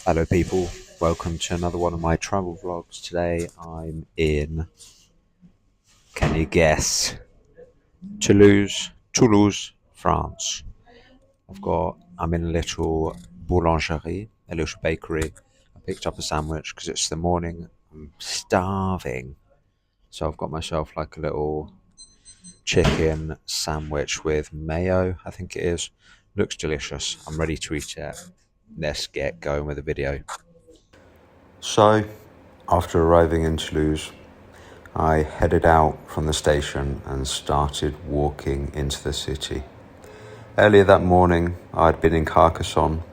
Hello people, welcome to another one of my travel vlogs. Today I'm in, can you guess, Toulouse, France. I'm in a little boulangerie, a little bakery. I picked up a sandwich because it's the morning, I'm starving. So I've got myself like a little chicken sandwich with mayo, I think it is. Looks delicious, I'm ready to eat it. Let's get going with the video. So, after arriving in Toulouse, I headed out from the station and started walking into the city. Earlier that morning, I'd been in Carcassonne,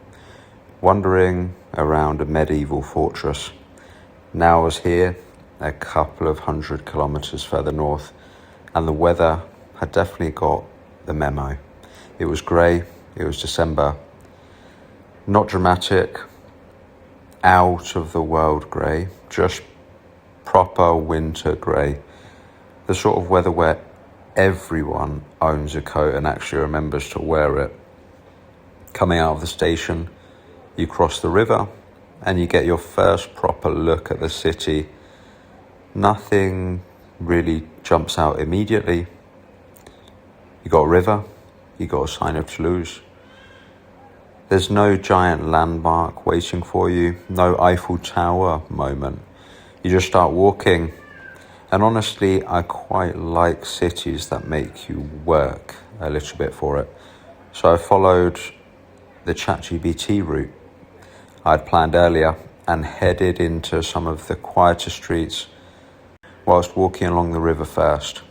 wandering around a medieval fortress. Now I was here, a couple of 100 kilometers further north, and the weather had definitely got the memo. It was grey, it was December, not dramatic, out of the world grey, just proper winter grey. The sort of weather where everyone owns a coat and actually remembers to wear it. Coming out of the station, you cross the river and you get your first proper look at the city. Nothing really jumps out immediately. You got a river, you got a sign of Toulouse. There's no giant landmark waiting for you, no Eiffel Tower moment. You just start walking. And honestly, I quite like cities that make you work a little bit for it. So I followed the ChatGPT route I'd planned earlier and headed into some of the quieter streets whilst walking along the river first.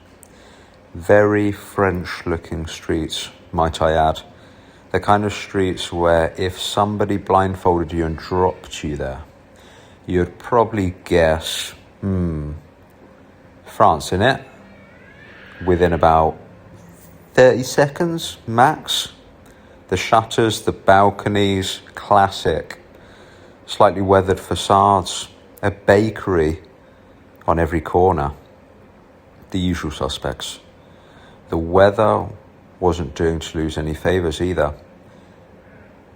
Very French-looking streets, might I add. The kind of streets where if somebody blindfolded you and dropped you there, you'd probably guess, France in it, within about 30 seconds max. The shutters, the balconies, classic. Slightly weathered facades, a bakery on every corner. The usual suspects. The weather wasn't doing Toulouse any favours either.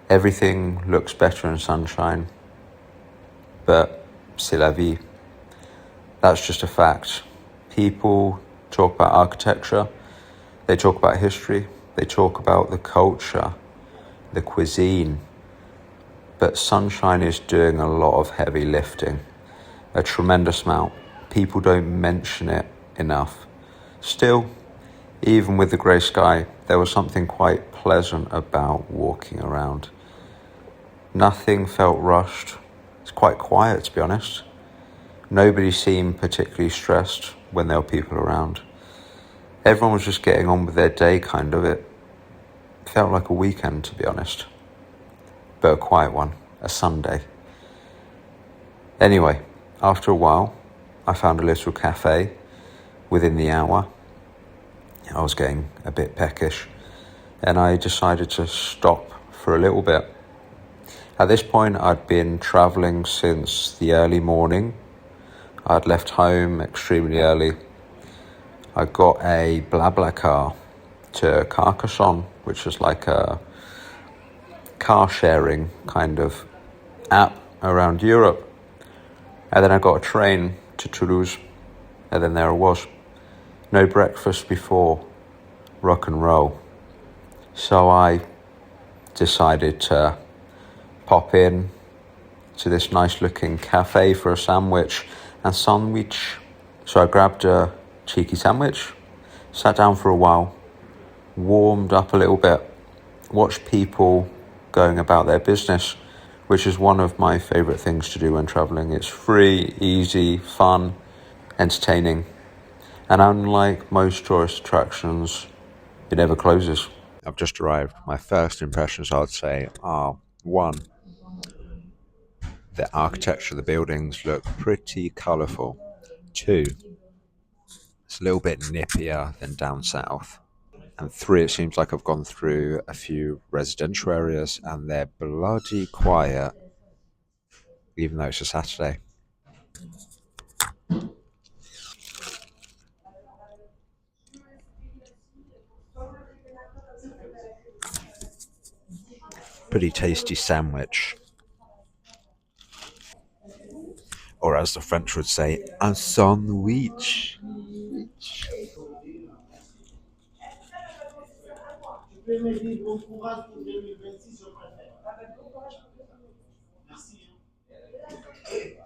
Everything looks better in sunshine, but c'est la vie. That's just a fact. People talk about architecture, they talk about history, they talk about the culture, the cuisine, but sunshine is doing a lot of heavy lifting, a tremendous amount. People don't mention it enough. Still, even with the grey sky, there was something quite pleasant about walking around. Nothing felt rushed. It's quite quiet, to be honest. Nobody seemed particularly stressed when there were people around. Everyone was just getting on with their day, kind of. It felt like a weekend, to be honest. But a quiet one, a Sunday. Anyway, after a while, I found a little cafe within the hour. I was getting a bit peckish, and I decided to stop for a little bit. At this point, I'd been travelling since the early morning. I'd left home extremely early. I got a BlaBlaCar to Carcassonne, which is like a car sharing kind of app around Europe. And then I got a train to Toulouse, and then there I was. No breakfast before rock and roll. So I decided to pop in to this nice looking cafe for a sandwich. So I grabbed a cheeky sandwich, sat down for a while, warmed up a little bit, watched people going about their business, which is one of my favourite things to do when travelling. It's free, easy, fun, entertaining. And unlike most tourist attractions, it never closes. I've just arrived. My first impressions, I'd say, are one, the architecture of the buildings look pretty colourful. Two, it's a little bit nippier than down south. And three, it seems like I've gone through a few residential areas and they're bloody quiet, even though it's a Saturday. Pretty tasty sandwich. Or as the French would say, un sandwich.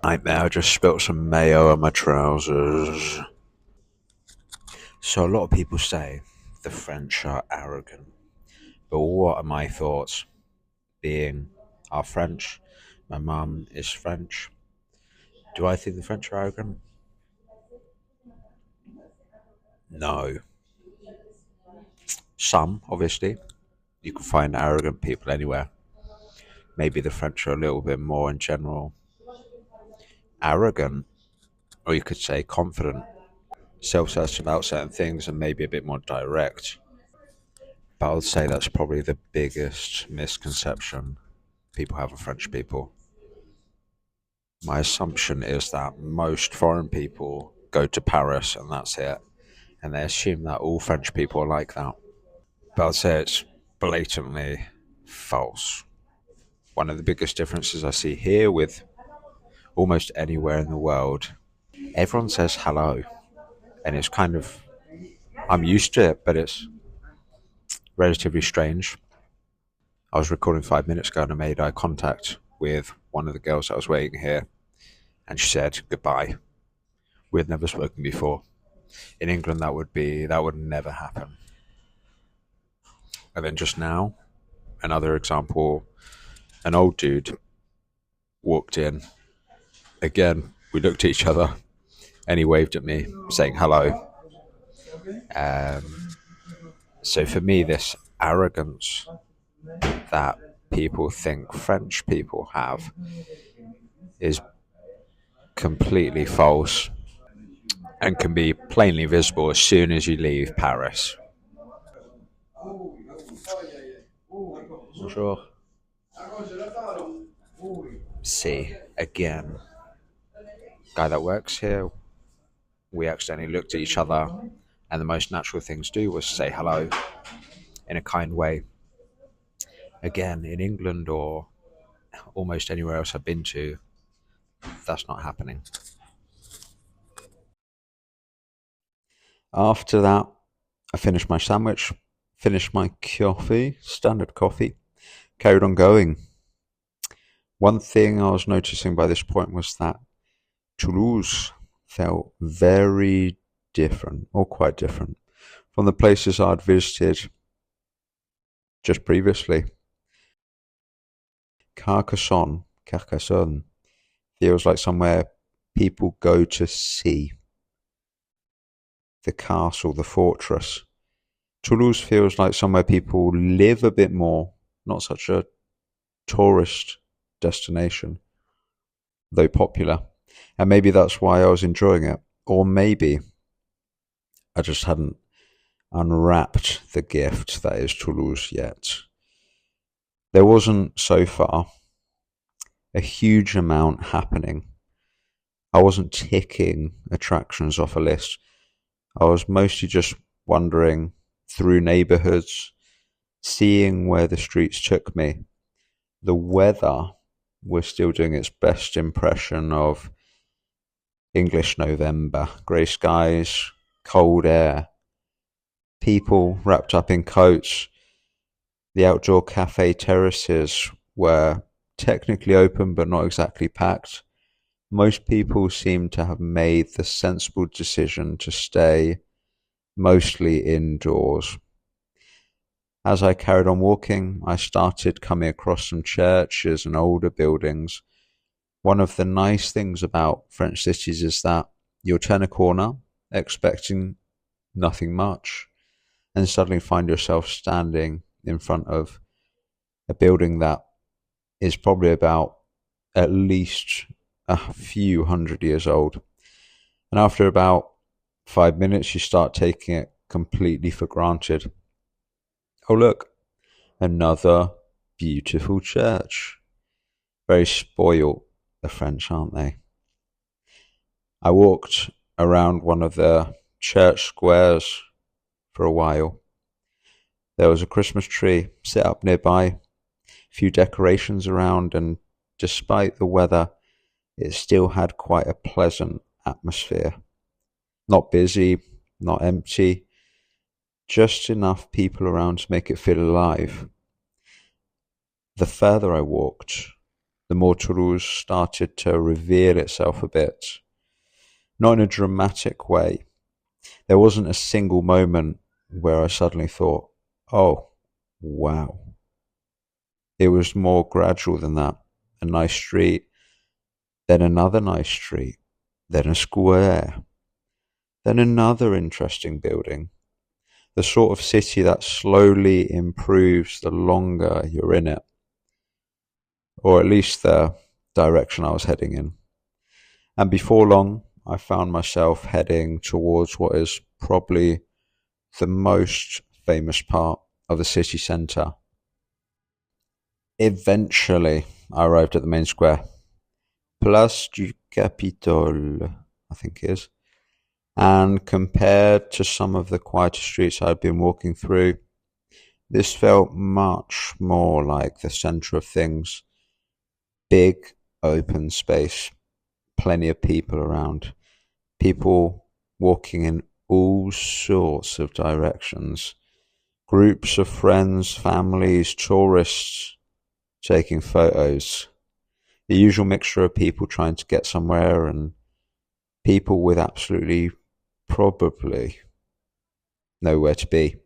Nightmare, I just spilt some mayo on my trousers. So a lot of people say the French are arrogant. But what are my thoughts? Being are French, my mum is French. Do I think the French are arrogant? No. Some, obviously. You can find arrogant people anywhere. Maybe the French are a little bit more in general arrogant, or you could say confident, self-certain about certain things, and maybe a bit more direct. But I would say that's probably the biggest misconception people have of French people. My assumption is that most foreign people go to Paris and that's it, and they assume that all French people are like that. But I'd say it's blatantly false. One of the biggest differences I see here with almost anywhere in the world, everyone says hello, and it's kind of, I'm used to it, but it's relatively strange. I was recording 5 minutes ago and I made eye contact with one of the girls that was waiting here, and she said goodbye. We had never spoken before. In England, that would never happen. And then just now, another example, an old dude walked in. Again, we looked at each other, and he waved at me, saying hello. So for me, this arrogance that people think French people have is completely false and can be plainly visible as soon as you leave Paris. Bonjour. See, again, guy that works here, we accidentally looked at each other, and the most natural thing to do was say hello in a kind way. Again, in England or almost anywhere else I've been to, that's not happening. After that, I finished my sandwich, finished my coffee, standard coffee, carried on going. One thing I was noticing by this point was that Toulouse felt very different, or quite different, from the places I'd visited just previously. Carcassonne feels like somewhere people go to see. The castle, the fortress. Toulouse feels like somewhere people live a bit more, not such a tourist destination, though popular. And maybe that's why I was enjoying it. Or maybe I just hadn't unwrapped the gift that is Toulouse yet. There wasn't so far a huge amount happening. I wasn't ticking attractions off a list. I was mostly just wandering through neighborhoods, seeing where the streets took me. The weather was still doing its best impression of English November. Grey skies, cold air, people wrapped up in coats. The outdoor cafe terraces were technically open but not exactly packed. Most people seemed to have made the sensible decision to stay mostly indoors. As I carried on walking, I started coming across some churches and older buildings. One of the nice things about French cities is that you'll turn a corner expecting nothing much and suddenly find yourself standing in front of a building that is probably about at least a few 100 years old. And after about 5 minutes, you start taking it completely for granted. Oh, look, another beautiful church. Very spoiled, the French, aren't they? I walked around one of the church squares for a while. There was a Christmas tree set up nearby, a few decorations around, and despite the weather, it still had quite a pleasant atmosphere. Not busy, not empty, just enough people around to make it feel alive. The further I walked, the more Toulouse started to reveal itself a bit. Not in a dramatic way. There wasn't a single moment where I suddenly thought, oh, wow. It was more gradual than that. A nice street, then another nice street, then a square, then another interesting building. The sort of city that slowly improves the longer you're in it, or at least the direction I was heading in. And before long, I found myself heading towards what is probably the most famous part of the city centre. Eventually, I arrived at the main square. Place du Capitole, I think it is. And compared to some of the quieter streets I'd been walking through, this felt much more like the centre of things. Big, open space, plenty of people around, people walking in all sorts of directions, groups of friends, families, tourists taking photos, the usual mixture of people trying to get somewhere and people with absolutely probably nowhere to be.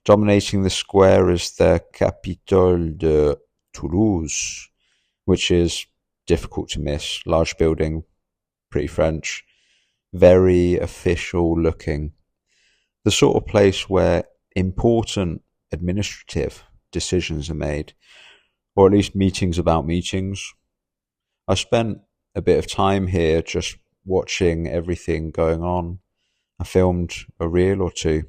Dominating the square is the Capitole de Toulouse, which is difficult to miss. Large building, pretty French, very official looking. The sort of place where important administrative decisions are made, or at least meetings about meetings. I spent a bit of time here just watching everything going on. I filmed a reel or two.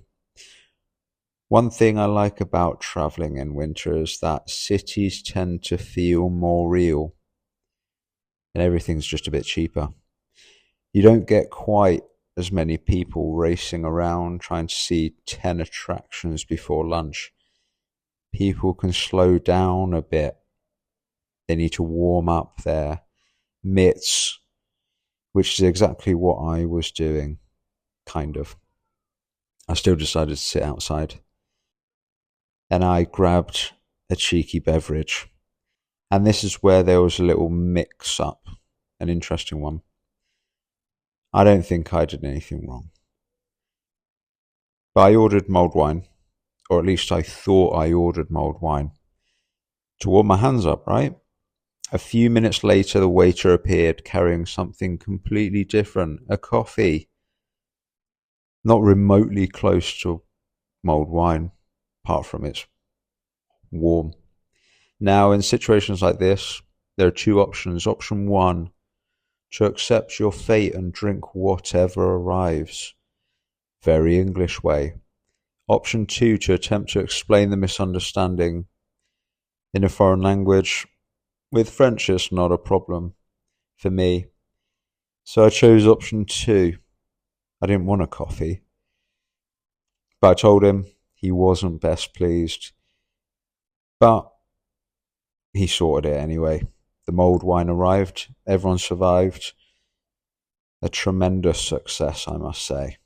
One thing I like about travelling in winter is that cities tend to feel more real and everything's just a bit cheaper. You don't get quite as many people racing around trying to see 10 attractions before lunch. People can slow down a bit. They need to warm up their mitts, which is exactly what I was doing, kind of. I still decided to sit outside. And I grabbed a cheeky beverage. And this is where there was a little mix-up, an interesting one. I don't think I did anything wrong. But I ordered mulled wine, or at least I thought I ordered mulled wine, to warm my hands up, right? A few minutes later, the waiter appeared carrying something completely different, a coffee. Not remotely close to mulled wine, apart from it's warm. Now, in situations like this, there are two options. Option one, to accept your fate and drink whatever arrives. Very English way. Option two, to attempt to explain the misunderstanding in a foreign language. With French, it's not a problem for me. So I chose option two. I didn't want a coffee. But I told him he wasn't best pleased. But he sorted it anyway. The mulled wine arrived. Everyone survived. A tremendous success, I must say.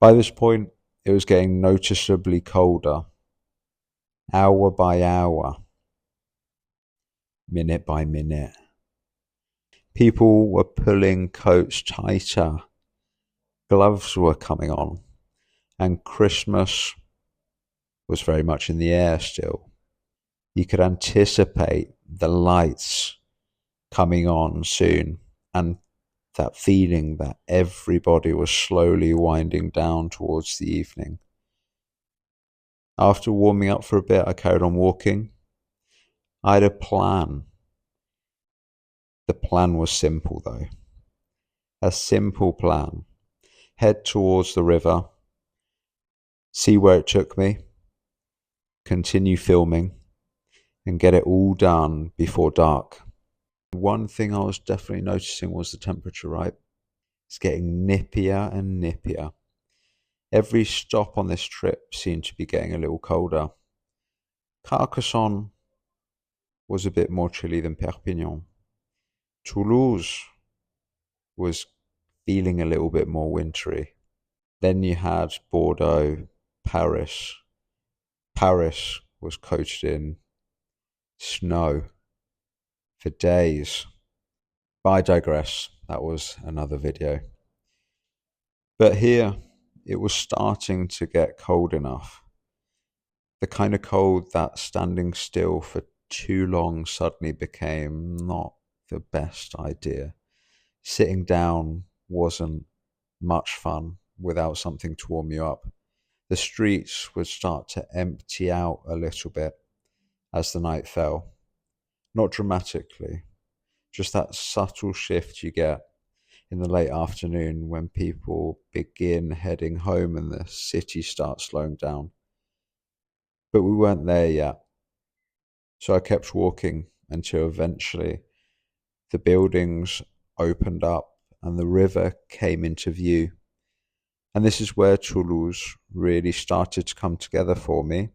By this point, it was getting noticeably colder. Hour by hour. Minute by minute. People were pulling coats tighter. Gloves were coming on. And Christmas was very much in the air still. You could anticipate the lights coming on soon and that feeling that everybody was slowly winding down towards the evening. After warming up for a bit, I carried on walking. I had a plan. The plan was simple though. A simple plan. Head towards the river, see where it took me, continue filming, and get it all done before dark. One thing I was definitely noticing was the temperature, right? It's getting nippier and nippier. Every stop on this trip seemed to be getting a little colder. Carcassonne was a bit more chilly than Perpignan. Toulouse was feeling a little bit more wintry. Then you had Bordeaux, Paris. Paris was coated in snow for days. But I digress. That was another video. But here, it was starting to get cold enough. The kind of cold that standing still for too long suddenly became not the best idea. Sitting down wasn't much fun without something to warm you up. The streets would start to empty out a little bit as the night fell. Not dramatically, just that subtle shift you get in the late afternoon when people begin heading home and the city starts slowing down. But we weren't there yet. So I kept walking until eventually the buildings opened up and the river came into view. And this is where Toulouse really started to come together for me,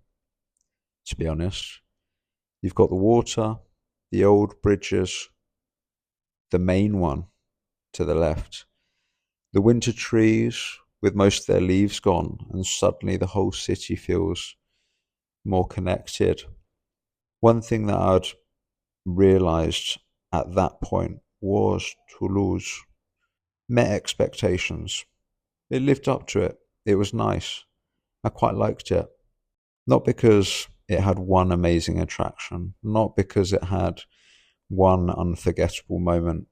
to be honest. You've got the water, the old bridges, the main one to the left, the winter trees with most of their leaves gone, and suddenly the whole city feels more connected. One thing that I'd realised at that point was Toulouse met expectations. It lived up to it. It was nice. I quite liked it. Not because it had one amazing attraction, not because it had one unforgettable moment,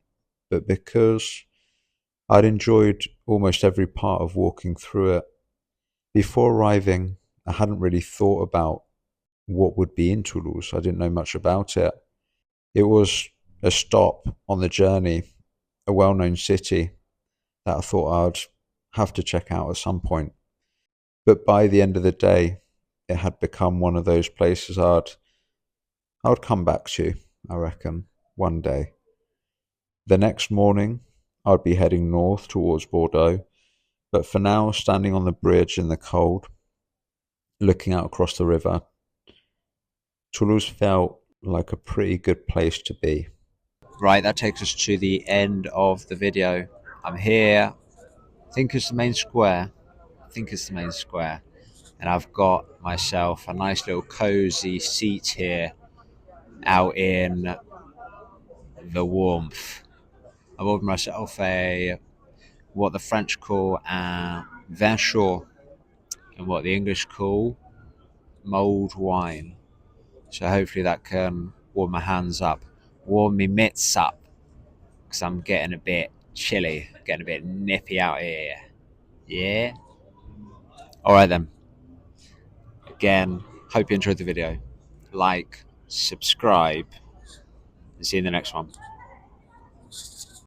but because I'd enjoyed almost every part of walking through it. Before arriving, I hadn't really thought about what would be in Toulouse. I didn't know much about it. It was a stop on the journey, a well-known city that I thought I'd have to check out at some point. But by the end of the day, it had become one of those places I would come back to, I reckon, one day. The next morning, I'd be heading north towards Bordeaux, but for now, standing on the bridge in the cold, looking out across the river, Toulouse felt like a pretty good place to be. Right, that takes us to the end of the video. I'm here, I think it's the main square. And I've got myself a nice little cozy seat here out in the warmth. I've ordered myself what the French call a vin chaud and what the English call mulled wine. So hopefully that can warm my hands up, warm my mitts up, because I'm getting a bit chilly, getting a bit nippy out here. Yeah? Alright then. Again, hope you enjoyed the video. Like, subscribe, and see you in the next one.